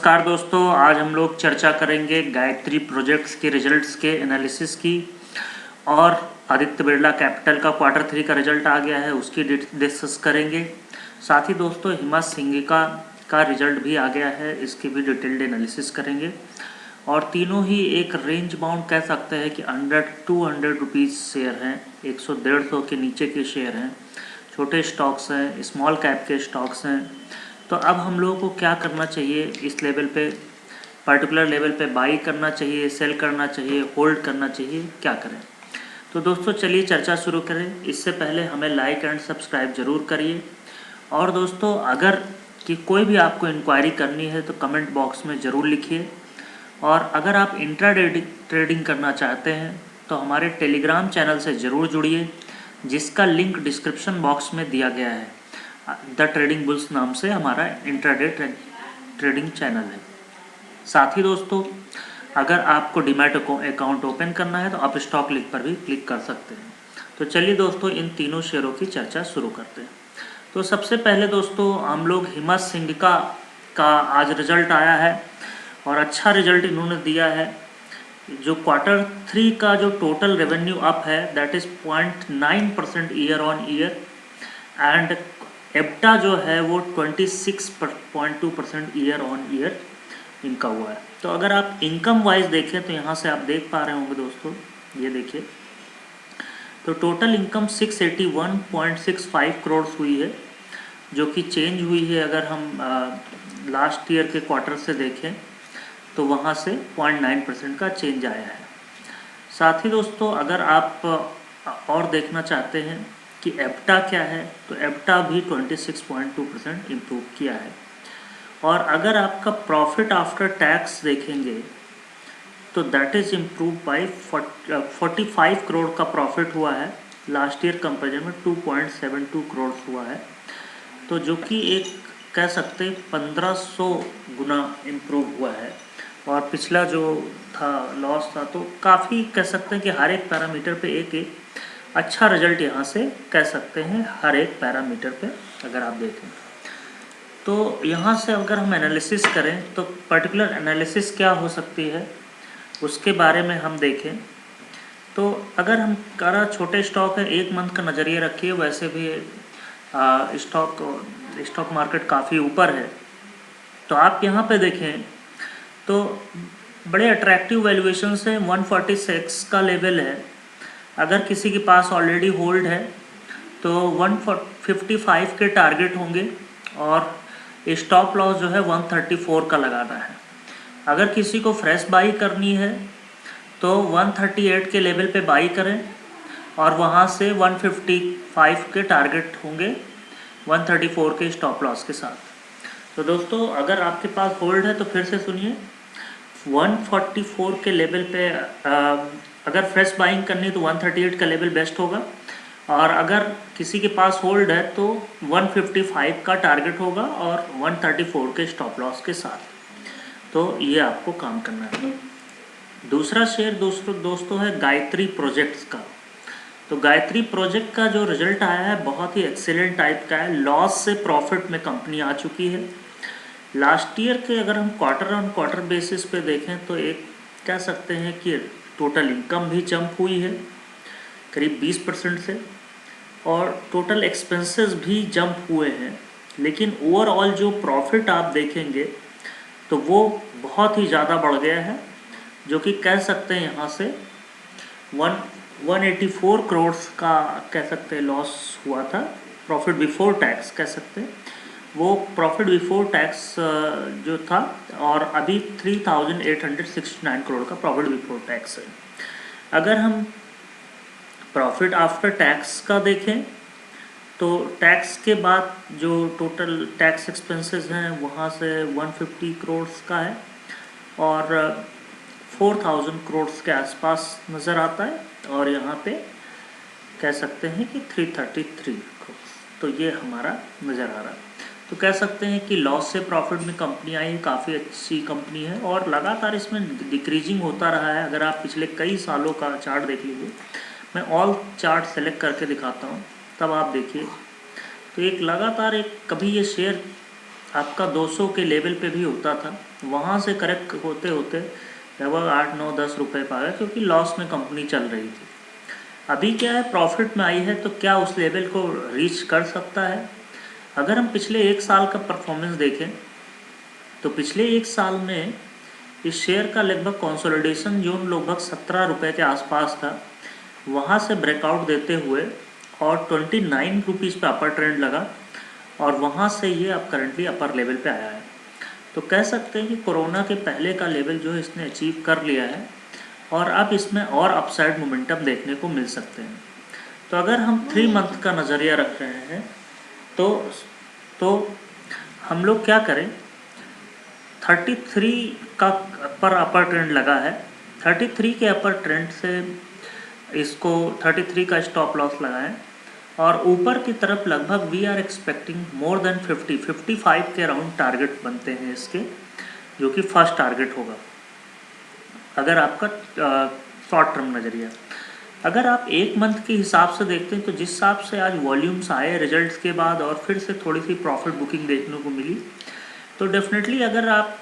नमस्कार दोस्तों, आज हम लोग चर्चा करेंगे गायत्री प्रोजेक्ट्स के रिजल्ट्स के एनालिसिस की। और आदित्य बिरला कैपिटल का क्वार्टर 3 का रिजल्ट आ गया है, उसकी डिस्कस करेंगे। साथ ही दोस्तों हिमा सिंघिका का रिजल्ट भी आ गया है, इसकी भी डिटेल्ड एनालिसिस करेंगे। और तीनों ही एक रेंज बाउंड कह सकते हैं कि अंडर 200 रुपीज़ शेयर हैं, 100-150 के नीचे के शेयर हैं, छोटे स्टॉक्स हैं, स्मॉल कैप के स्टॉक्स हैं। तो अब हम लोगों को क्या करना चाहिए, इस लेवल पे पर्टिकुलर लेवल पे बाई करना चाहिए, सेल करना चाहिए, होल्ड करना चाहिए, क्या करें। तो दोस्तों चलिए चर्चा शुरू करें। इससे पहले हमें लाइक एंड सब्सक्राइब ज़रूर करिए। और दोस्तों अगर कि कोई भी आपको इंक्वायरी करनी है तो कमेंट बॉक्स में ज़रूर लिखिए। और अगर आप इंट्राडे ट्रेडिंग करना चाहते हैं तो हमारे टेलीग्राम चैनल से ज़रूर जुड़िए, जिसका लिंक डिस्क्रिप्शन बॉक्स में दिया गया है। द ट्रेडिंग बुल्स नाम से हमारा इंट्राडे ट्रेडिंग चैनल है। साथ ही दोस्तों अगर आपको डीमैट अकाउंट ओपन करना है तो आप स्टॉक लिंक पर भी क्लिक कर सकते हैं। तो चलिए दोस्तों इन तीनों शेयरों की चर्चा शुरू करते हैं। तो सबसे पहले दोस्तों हम लोग हिमा सिंघिका का आज रिजल्ट आया है और अच्छा रिजल्ट इन्होंने दिया है। जो क्वार्टर 3 का जो टोटल रेवेन्यू अप है that is 0.9% year on year, and EBITDA जो है वो 26.2% ईयर ऑन ईयर इनका हुआ है। तो अगर आप इनकम वाइज देखें तो यहाँ से आप देख पा रहे होंगे दोस्तों, ये देखिए तो टोटल इनकम 681.65 करोड़ हुई है, जो कि चेंज हुई है। अगर हम लास्ट ईयर के क्वार्टर से देखें तो वहाँ से 0.9% का चेंज आया है। साथ ही दोस्तों अगर आप और देखना चाहते हैं कि एब्टा क्या है तो एब्टा भी 26.2% इम्प्रूव किया है। और अगर आपका प्रॉफिट आफ्टर टैक्स देखेंगे तो that is improve by 45 crore का प्रॉफिट हुआ है, लास्ट ईयर कंपेरिजन में 2.72 करोड़ हुआ है। तो जो कि एक कह सकते हैं 1500 गुना इम्प्रूव हुआ है। और पिछला जो था लॉस था, तो काफ़ी कह सकते हैं कि हर एक पैरामीटर पे एक अच्छा रिजल्ट यहाँ से कह सकते हैं, हर एक पैरामीटर पे अगर आप देखें तो यहाँ से अगर हम एनालिसिस करें तो पर्टिकुलर एनालिसिस क्या हो सकती है उसके बारे में हम देखें। तो अगर हम छोटे स्टॉक है, 1 मंथ का नज़रिया रखिए, वैसे भी स्टॉक मार्केट काफ़ी ऊपर है। तो आप यहाँ पे देखें तो बड़े अट्रैक्टिव वैल्यूएशन से 146 का लेवल है। अगर किसी के पास ऑलरेडी होल्ड है तो 155 के टारगेट होंगे और स्टॉप लॉस जो है 134 का लगाना है। अगर किसी को फ्रेश बाई करनी है तो 138 के लेवल पे बाई करें और वहाँ से 155 के टारगेट होंगे 134 के स्टॉप लॉस के साथ। तो दोस्तों अगर आपके पास होल्ड है तो फिर से सुनिए, 144 के लेवल पे अगर फ्रेश बाइंग करनी तो 138 का लेवल बेस्ट होगा। और अगर किसी के पास होल्ड है तो 155 का टारगेट होगा और 134 के स्टॉप लॉस के साथ। तो ये आपको काम करना है। दूसरा शेयर दोस्तों है गायत्री प्रोजेक्ट्स का। तो गायत्री प्रोजेक्ट का जो रिजल्ट आया है बहुत ही एक्सीलेंट टाइप का है। लॉस से प्रॉफिट में कंपनी आ चुकी है। लास्ट ईयर के अगर हम क्वार्टर ऑन क्वार्टर बेसिस पे देखें तो एक कह सकते हैं कि टोटल इनकम भी जंप हुई है करीब 20% से, और टोटल एक्सपेंसेस भी जंप हुए हैं। लेकिन ओवरऑल जो प्रॉफिट आप देखेंगे तो वो बहुत ही ज़्यादा बढ़ गया है, जो कि कह सकते हैं यहाँ से 184 करोड़ का कह सकते हैं लॉस हुआ था। प्रॉफिट बिफोर टैक्स कह सकते हैं, वो प्रॉफिट बिफोर टैक्स जो था, और अभी 3869 करोड़ का प्रॉफिट बिफोर टैक्स है। अगर हम प्रॉफिट आफ्टर टैक्स का देखें तो टैक्स के बाद जो टोटल टैक्स एक्सपेंसेस हैं वहाँ से 150 करोड़ का है और 4000 करोड़ के आसपास नज़र आता है। और यहाँ पे कह सकते हैं कि 333 करोड़, तो ये हमारा नज़र आ रहा है। तो कह सकते हैं कि लॉस से प्रॉफिट में कंपनी आई है, काफ़ी अच्छी कंपनी है और लगातार इसमें डिक्रीजिंग होता रहा है। अगर आप पिछले कई सालों का चार्ट देख लीजिए, मैं ऑल चार्ट सेलेक्ट करके दिखाता हूँ तब आप देखिए तो एक लगातार एक कभी ये शेयर आपका 200 के लेवल पे भी होता था, वहाँ से करेक्ट होते होते लगभग 8, 9, 10 रुपये पा गया, क्योंकि लॉस में कंपनी चल रही थी। अभी क्या है, प्रॉफिट में आई है, तो क्या उस लेवल को रीच कर सकता है? अगर हम पिछले 1 साल का परफॉर्मेंस देखें तो पिछले 1 साल में इस शेयर का लगभग कंसोलिडेशन जोन लगभग 17 रुपये के आसपास था, वहाँ से ब्रेकआउट देते हुए और 29 रुपीज़ पे अपर ट्रेंड लगा और वहाँ से ये अब करंटली अपर लेवल पे आया है। तो कह सकते हैं कि कोरोना के पहले का लेवल जो है इसने अचीव कर लिया है और अब इसमें और अपसाइड मोमेंटम देखने को मिल सकते हैं। तो अगर हम 3 मंथ का नज़रिया रख रहे हैं तो हम लोग क्या करें, 33 का अपर ट्रेंड लगा है, 33 के अपर ट्रेंड से इसको 33 का स्टॉप लॉस लगाएं और ऊपर की तरफ लगभग we are expecting more than 55 के अराउंड टारगेट बनते हैं इसके, जो कि फर्स्ट टारगेट होगा अगर आपका शॉर्ट टर्म नज़रिया। अगर आप 1 मंथ के हिसाब से देखते हैं तो जिस हिसाब से आज वॉल्यूम्स आए रिजल्ट्स के बाद और फिर से थोड़ी सी प्रॉफिट बुकिंग देखने को मिली, तो डेफिनेटली अगर आप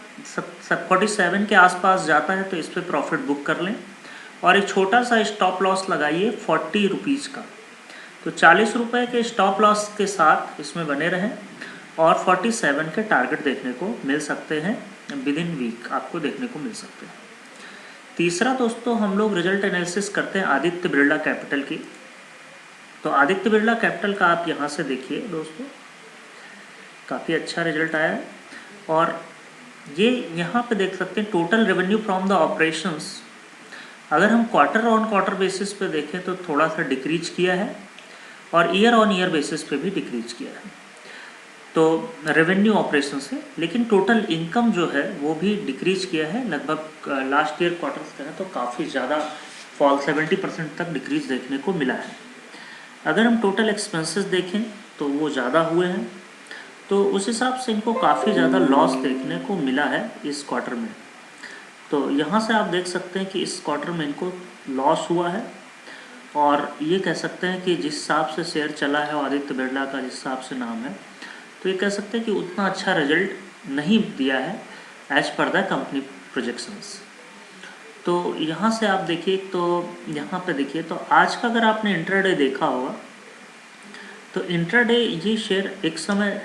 47 के आसपास जाता है तो इस पर प्रॉफिट बुक कर लें और एक छोटा सा स्टॉप लॉस लगाइए 40 रुपीज़ का। तो 40 रुपये के स्टॉप लॉस के साथ इसमें बने रहें और 47 के टारगेट देखने को मिल सकते हैं, विद इन वीक आपको देखने को मिल सकते हैं। तीसरा दोस्तों, हम लोग रिजल्ट एनालिसिस करते हैं आदित्य बिरला कैपिटल की। तो आदित्य बिरला कैपिटल का आप यहाँ से देखिए दोस्तों, काफ़ी अच्छा रिजल्ट आया है और ये यहाँ पे देख सकते हैं total revenue from the operations. अगर हम क्वार्टर ऑन क्वार्टर बेसिस पे देखें तो थोड़ा सा डिक्रीज किया है और ईयर ऑन ईयर बेसिस पे भी डिक्रीज किया है, तो रेवेन्यू ऑपरेशन से। लेकिन टोटल इनकम जो है वो भी डिक्रीज किया है, लगभग लास्ट ईयर क्वार्टर्स करें तो काफ़ी ज़्यादा फॉल 70% तक डिक्रीज देखने को मिला है। अगर हम टोटल एक्सपेंसेस देखें तो वो ज़्यादा हुए हैं, तो उस हिसाब से इनको काफ़ी ज़्यादा लॉस देखने को मिला है इस क्वार्टर में। तो यहाँ से आप देख सकते हैं कि इस क्वार्टर में इनको लॉस हुआ है और ये कह सकते हैं कि जिस हिसाब से शेयर चला है और आदित्य बिरला का जिस हिसाब से नाम है, तो ये कह सकते हैं कि उतना अच्छा रिजल्ट नहीं दिया है as per the company projections. तो यहाँ से आप देखिए, तो यहाँ पे देखिए, तो आज का अगर आपने इंट्राडे देखा होगा तो इंट्राडे ये शेयर एक समय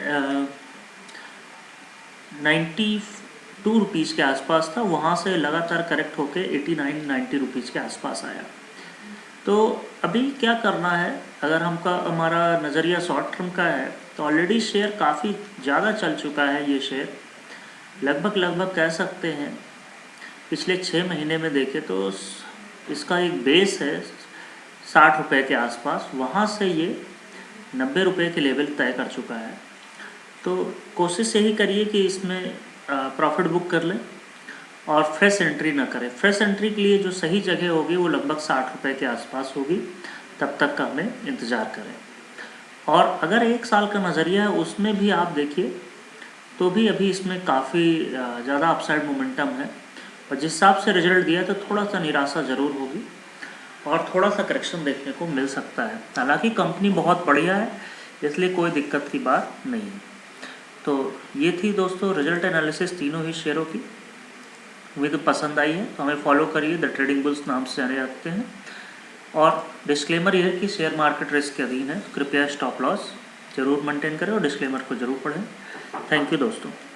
92 रुपीज़ के आसपास था, वहाँ से लगातार करेक्ट होके 89-90 रुपीज़ के आसपास आया। तो अभी क्या करना है, अगर हमारा नज़रिया शॉर्ट टर्म का है तो ऑलरेडी शेयर काफ़ी ज़्यादा चल चुका है। ये शेयर लगभग कह सकते हैं पिछले 6 महीने में देखें तो इसका एक बेस है 60 रुपये के आसपास, वहाँ से ये 90 रुपये के लेवल तय कर चुका है। तो कोशिश यही करिए कि इसमें प्रॉफिट बुक कर लें और फ्रेश एंट्री ना करें। फ्रेश एंट्री के लिए जो सही जगह होगी वो लगभग 60 रुपये के आसपास होगी, तब तक का हमें इंतज़ार करें। और अगर 1 साल का नज़रिया है उसमें भी आप देखिए तो भी अभी इसमें काफ़ी ज़्यादा अपसाइड मोमेंटम है और जिस हिसाब से रिजल्ट दिया तो थोड़ा सा निराशा ज़रूर होगी और थोड़ा सा करेक्शन देखने को मिल सकता है। हालांकि कंपनी बहुत बढ़िया है, इसलिए कोई दिक्कत की बात नहीं है। तो ये थी दोस्तों रिजल्ट एनालिसिस तीनों ही शेयरों की। उम्मीद पसंद आई है तो हमें फॉलो करिए, द ट्रेडिंग बुल्स नाम से जाने जाते हैं। और डिस्क्लेमर यह है कि शेयर मार्केट रिस्क के अधीन है, तो कृपया स्टॉप लॉस जरूर मेंटेन करें और डिस्क्लेमर को जरूर पढ़ें। थैंक यू दोस्तों।